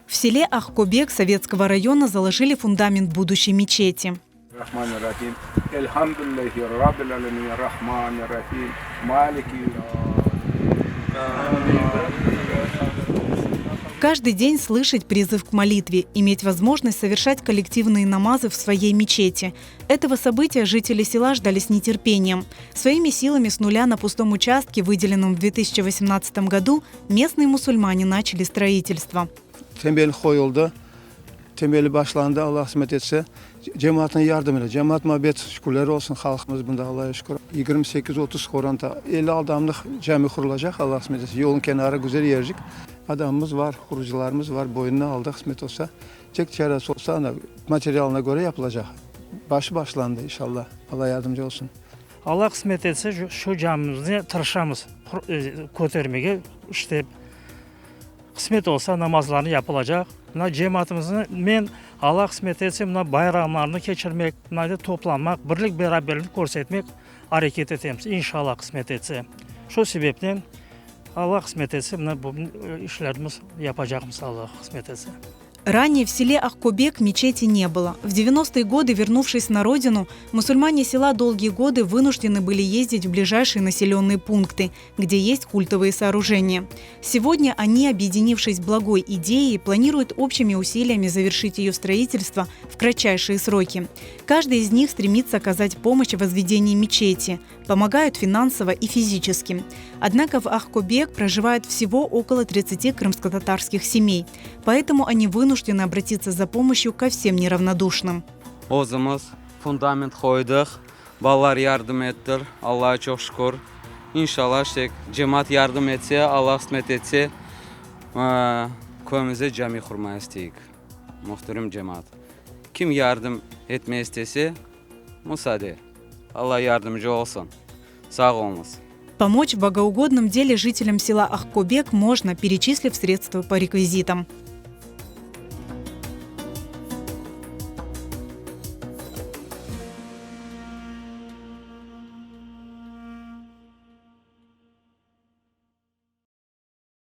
В селе Ахкобек Советского района заложили фундамент будущей мечети. Каждый день слышать призыв к молитве, иметь возможность совершать коллективные намазы в своей мечети. Этого события жители села ждали с нетерпением. Своими силами с нуля на пустом участке, выделенном в 2018 году, местные мусульмане начали строительство. Temeli koyuldu. Temeli başlandı. Allah kısmet etse. Cemaatin yardımıyla. Cemaat muhabbet şükürler olsun. Halkımız bunda Allah'a şükür. 28-30 koranta 50 adamlık cami kurulacak. Allah kısmet etse. Yolun kenarı güzel yercik. Adamımız var, kurucularımız var. Boynuna aldı kısmet olsa. Çek çaresi olsa da materyalına göre yapılacak. Başlandı inşallah. Allah yardımcı olsun. Allah kısmet etse şu camimizni tırışamız ko'tarmaga işte kısmet olsa namazlarını yapılacak. Buna cemaatimizin men Allah kısmet etse buna bayramlarını geçirmek, buna toplanmak, birlik beraberlik ko'rsatmak hareket etemiz inşallah kısmet etse. Şu sebepten Allah kısmet etse buna bu işlerimiz yapacağımız Allah kısmet etse. Ранее в селе Ахкобек мечети не было. В 90-е годы, вернувшись на родину, мусульмане села долгие годы вынуждены были ездить в ближайшие населенные пункты, где есть культовые сооружения. Сегодня они, объединившись благой идеей, планируют общими усилиями завершить ее строительство в кратчайшие сроки. Каждый из них стремится оказать помощь в возведении мечети, помогают финансово и физически. Однако в Ахкобек проживает всего около 30 крымско-татарских семей, поэтому они вынуждены обратиться за помощью ко всем неравнодушным. O'zimiz fundament qo'ydik, bolalar yardım etdi, Allohga çok şükür. İnşallah cemaat yardım etse, Allah kısmet etse, köyümüze cami kurmayı isteyik. Muhterem cemaat. Kim yardım etmeyi istese, müsaade. Allah yardımcı olsun. Sağ olunuz. Помочь в богоугодном деле жителям села Ахкобек можно, перечислив средства по реквизитам.